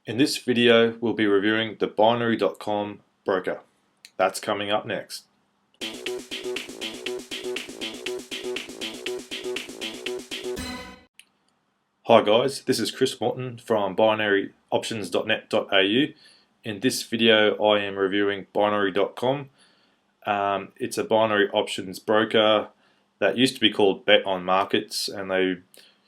In this video, we'll be reviewing the binary.com broker. That's coming up next. Hi guys, this is Chris Morton from binaryoptions.net.au. In this video, I am reviewing binary.com. It's a binary options broker that used to be called BetonMarkets, and they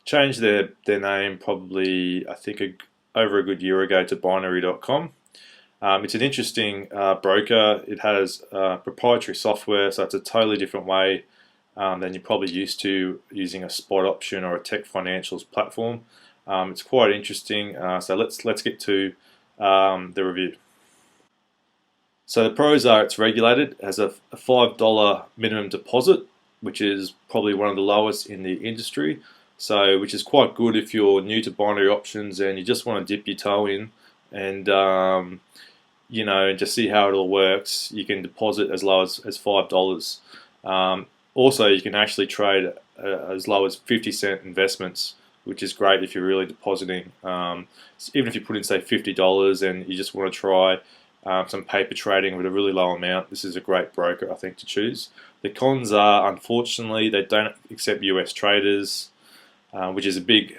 changed their name probably, I think, over a good year ago to binary.com. It's an interesting broker. It has proprietary software, so it's a totally different way than you're probably used to using a spot option or a tech financials platform. It's quite interesting. So let's get to the review. So the pros are it's regulated, it has a $5 minimum deposit, which is probably one of the lowest in the industry. So, which is quite good if you're new to binary options and you just want to dip your toe in and just see how it all works. You can deposit as low as $5. Also, you can actually trade as low as 50-cent investments, which is great if you're really depositing. So even if you put in, say, $50 and you just want to try some paper trading with a really low amount, this is a great broker, I think, to choose. The cons are, unfortunately, they don't accept US traders, which is a big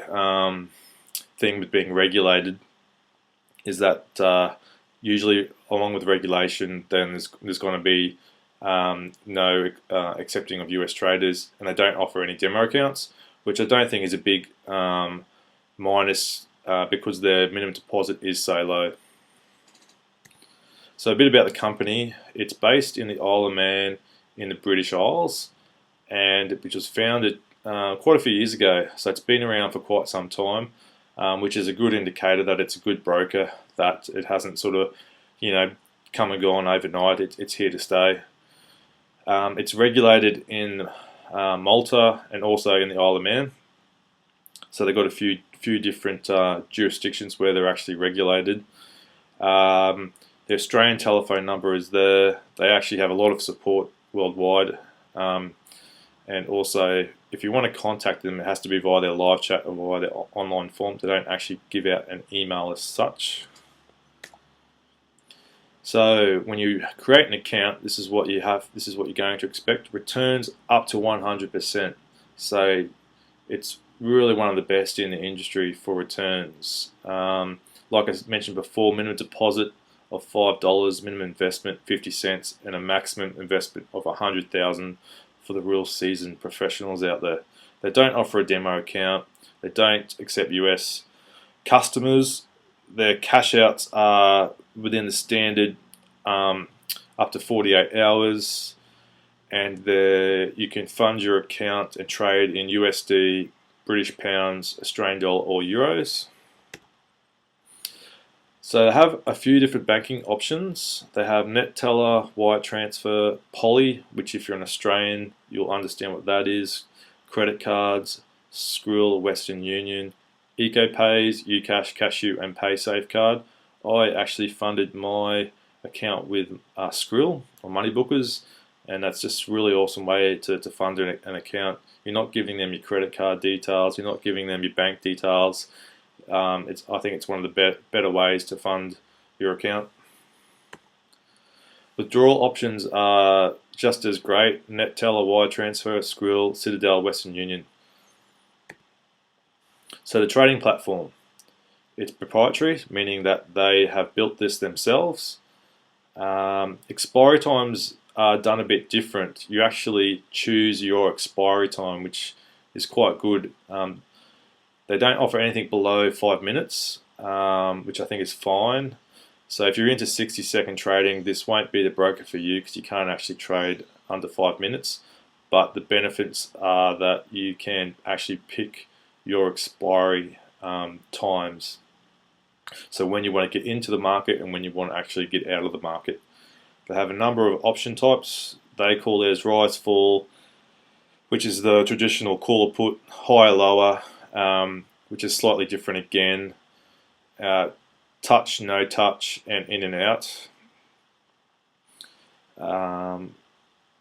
thing with being regulated, is that usually along with regulation then there's going to be no accepting of US traders, and they don't offer any demo accounts, which I don't think is a big minus because their minimum deposit is so low. So a bit about the company. It's based in the Isle of Man in the British Isles, and which was founded quite a few years ago, so it's been around for quite some time, which is a good indicator that it's a good broker, that it hasn't sort of, come and gone overnight. It's here to stay. It's regulated in Malta and also in the Isle of Man, so they've got a few different jurisdictions where they're actually regulated. The Australian telephone number is there. They actually have a lot of support worldwide. And also, if you want to contact them, it has to be via their live chat or via their online form. They don't actually give out an email as such. So when you create an account, this is what you have. This is what you're going to expect. Returns up to 100%. So it's really one of the best in the industry for returns. Like I mentioned before, minimum deposit of $5, minimum investment 50 cents, and a maximum investment of $100,000 for the real seasoned professionals out there. They don't offer a demo account. They don't accept US customers. Their cash outs are within the standard up to 48 hours, and you can fund your account and trade in USD, British pounds, Australian dollar or euros. So they have a few different banking options. They have net teller, wire transfer, Poly, which if you're an Australian, you'll understand what that is, credit cards, Skrill, Western Union, EcoPays, Ucash, Cashew, and PaySafeCard. I actually funded my account with Skrill or Moneybookers, and that's just a really awesome way to fund an account. You're not giving them your credit card details, you're not giving them your bank details. I think it's one of the better ways to fund your account. Withdrawal options are just as great. Net teller, wire transfer, Skrill, Citadel, Western Union. So the trading platform, it's proprietary, meaning that they have built this themselves. Expiry times are done a bit different. You actually choose your expiry time, which is quite good. They don't offer anything below 5 minutes, which I think is fine. So if you're into 60-second trading, this won't be the broker for you because you can't actually trade under 5 minutes. But the benefits are that you can actually pick your expiry times. So when you want to get into the market and when you want to actually get out of the market. They have a number of option types. They call theirs rise, fall, which is the traditional call or put, higher, lower, which is slightly different again, touch, no touch, and in and out.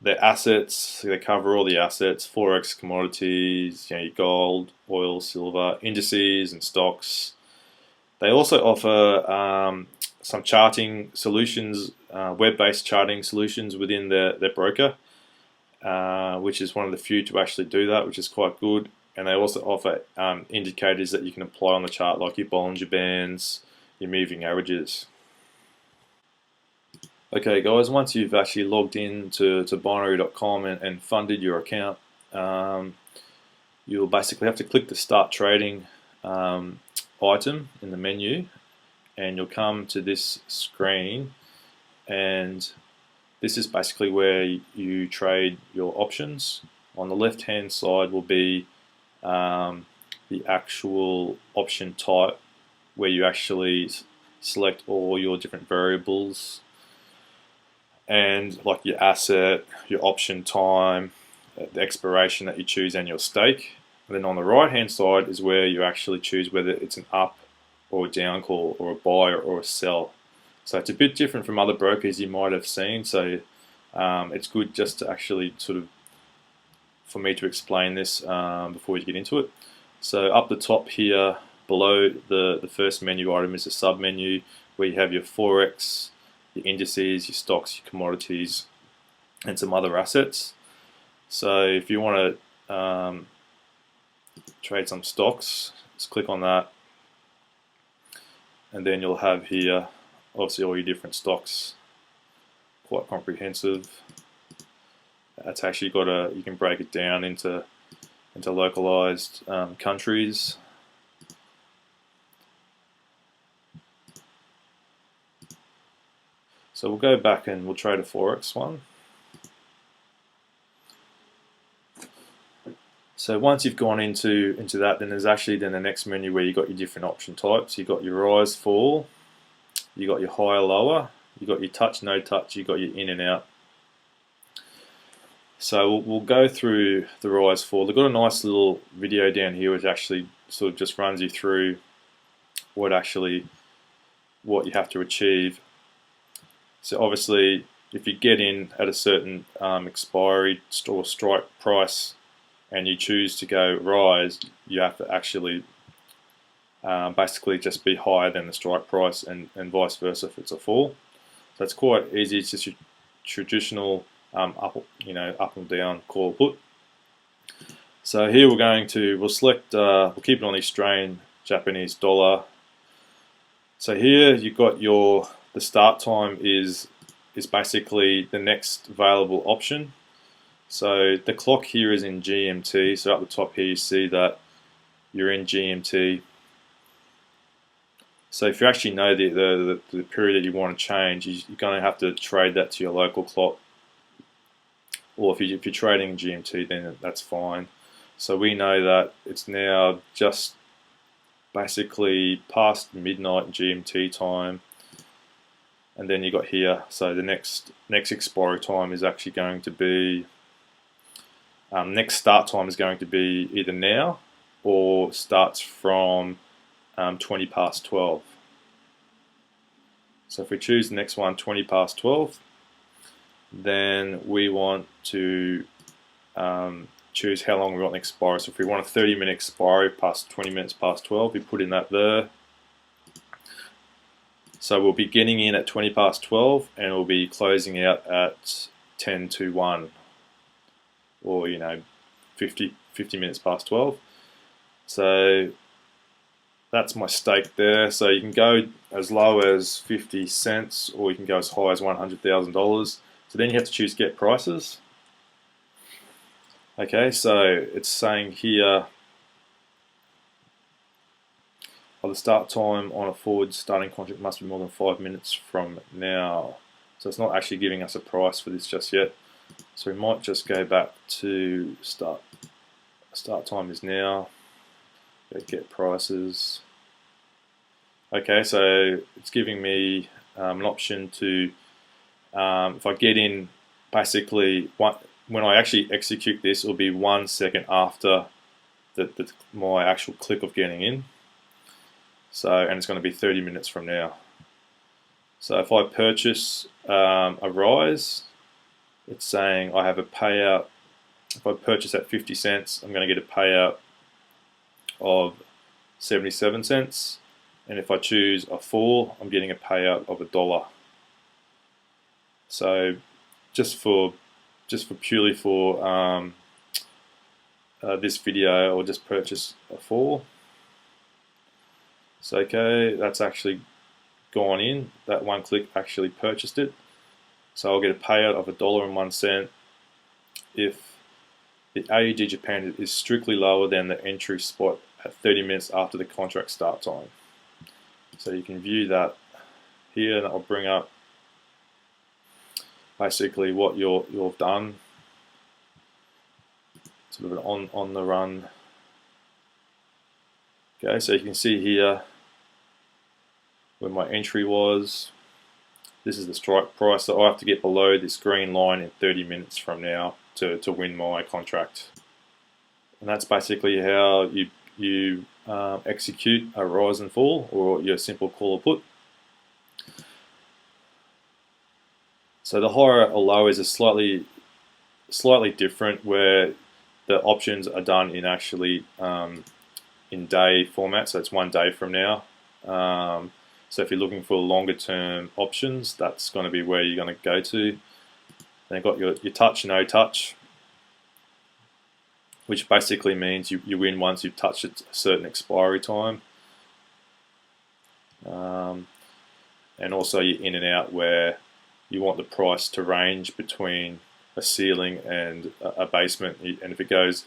Their assets, they cover all the assets, forex, commodities, your gold, oil, silver, indices and stocks, They also offer some charting solutions, web-based charting solutions within their broker, which is one of the few to actually do that, which is quite good. And they also offer indicators that you can apply on the chart, like your Bollinger Bands, your moving averages. Okay guys, once you've actually logged in to binary.com and funded your account, you'll basically have to click the Start Trading item in the menu, and you'll come to this screen, and this is basically where you trade your options. On the left hand side will be the actual option type, where you actually select all your different variables, and like your asset, your option time, the expiration that you choose, and your stake. And then on the right hand side is where you actually choose whether it's an up or a down call, or a buy or a sell. So it's a bit different from other brokers you might have seen, so it's good just to actually sort of, for me to explain this before we get into it. So up the top here, below the first menu item, is a sub menu where you have your Forex, your indices, your stocks, your commodities, and some other assets. So if you want to trade some stocks, just click on that, and then you'll have here obviously all your different stocks. Quite comprehensive. That's actually got you can break it down into localized countries. So we'll go back and we'll trade a Forex one. So once you've gone into that, then there's actually then the next menu where you got your different option types. You got your rise, fall, you got your higher, lower, you got your touch, no touch, you got your in and out. So we'll go through the rise, fall. They've got a nice little video down here which actually sort of just runs you through what you have to achieve. So obviously, if you get in at a certain expiry or strike price, and you choose to go rise, you have to actually basically just be higher than the strike price, and vice versa if it's a fall. So it's quite easy. It's just your traditional up and down call put. So here we'll select, we'll keep it on the Australian Japanese dollar. So here you've got the start time is basically the next available option. So the clock here is in GMT, so at the top here you see that you're in GMT. So if you actually know the period that you want to change, you're going to have to trade that to your local clock. Or if you're trading GMT, then that's fine. So we know that it's now just basically past midnight GMT time. And then you got here, so the next expiry time is actually going to be, next start time is going to be either now or starts from 20 past 12. So if we choose the next one, 20 past 12, then we want to choose how long we want the expiry. So if we want a 30-minute expiry past 20 minutes past 12, we put in that there. So we'll be getting in at 20 past 12 and we'll be closing out at 10 to 1, or 50 minutes past 12. So that's my stake there. So you can go as low as 50 cents or you can go as high as $100,000. So then you have to choose get prices. Okay, so it's saying here, the start time on a forward starting contract must be more than 5 minutes from now. So it's not actually giving us a price for this just yet. So we might just go back to start time is now, get prices. Okay, so it's giving me an option to, if I get in, basically when I actually execute this, it will be 1 second after my actual click of getting in. So, and it's going to be 30 minutes from now. So if I purchase a rise, it's saying I have a payout. If I purchase at 50 cents, I'm going to get a payout of 77 cents. and if I choose a fall, I'm getting a payout of $1. So just purely for this video, I'll just purchase a fall. So okay, that's actually gone in. That one click actually purchased it. So I'll get a payout of $1.01 if the AUD Japan is strictly lower than the entry spot at 30 minutes after the contract start time. So you can view that here, and I'll bring up basically what you've done. Sort of an on the run. Okay, so you can see here where my entry was. This is the strike price, so I have to get below this green line in 30 minutes from now to win my contract. And that's basically how you execute a rise and fall, or your simple call or put. So the higher or low is a slightly different, where the options are done in actually in day format, so it's 1 day from now. So if you're looking for longer term options, that's going to be where you're going to go to. Then you've got your touch, no touch, which basically means you win once you've touched a certain expiry time. And also your in and out, where you want the price to range between a ceiling and a basement, and if it goes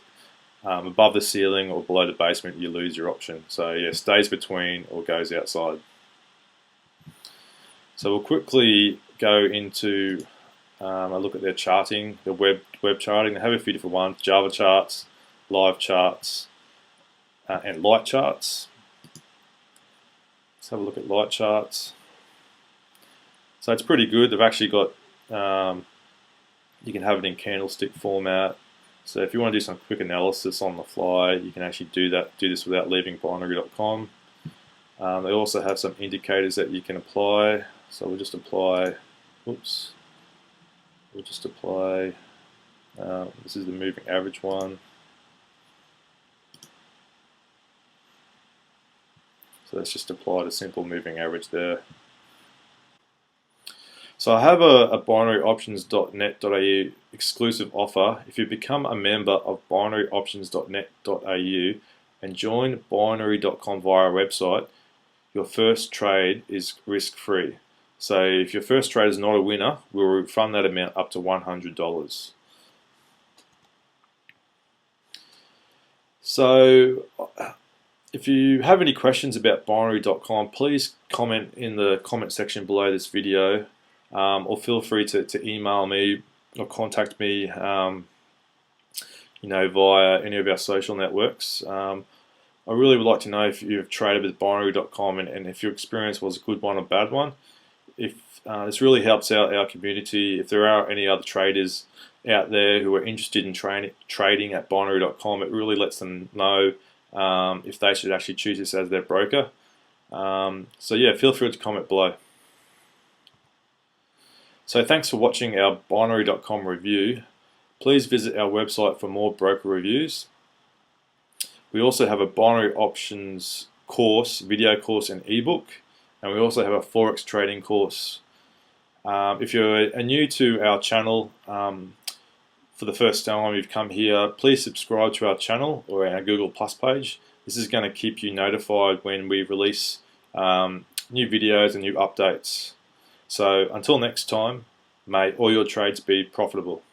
above the ceiling or below the basement, you lose your option. So yeah, stays between or goes outside. So we'll quickly go into a look at their charting, the web charting. They have a few different ones: Java charts, live charts, and light charts. Let's have a look at light charts. So it's pretty good. They've actually got you can have it in candlestick format. So if you want to do some quick analysis on the fly, you can actually do this without leaving binary.com. They also have some indicators that you can apply. So we'll just apply, this is the moving average one. So let's just apply the simple moving average there. So I have a binaryoptions.net.au exclusive offer. If you become a member of binaryoptions.net.au and join binary.com via our website, your first trade is risk-free. So if your first trade is not a winner, we'll refund that amount up to $100. So if you have any questions about binary.com, please comment in the comment section below this video, or feel free to email me or contact me via any of our social networks. I really would like to know if you've traded with binary.com and if your experience was a good one or bad one. If this really helps out our community. If there are any other traders out there who are interested in trading at binary.com, it really lets them know if they should actually choose this as their broker. So yeah, feel free to comment below. So thanks for watching our binary.com review. Please visit our website for more broker reviews. We also have a binary options course, video course and ebook, and we also have a forex trading course. If you're new to our channel, for the first time you've come here, please subscribe to our channel or our Google Plus page. This is going to keep you notified when we release new videos and new updates. So until next time, may all your trades be profitable.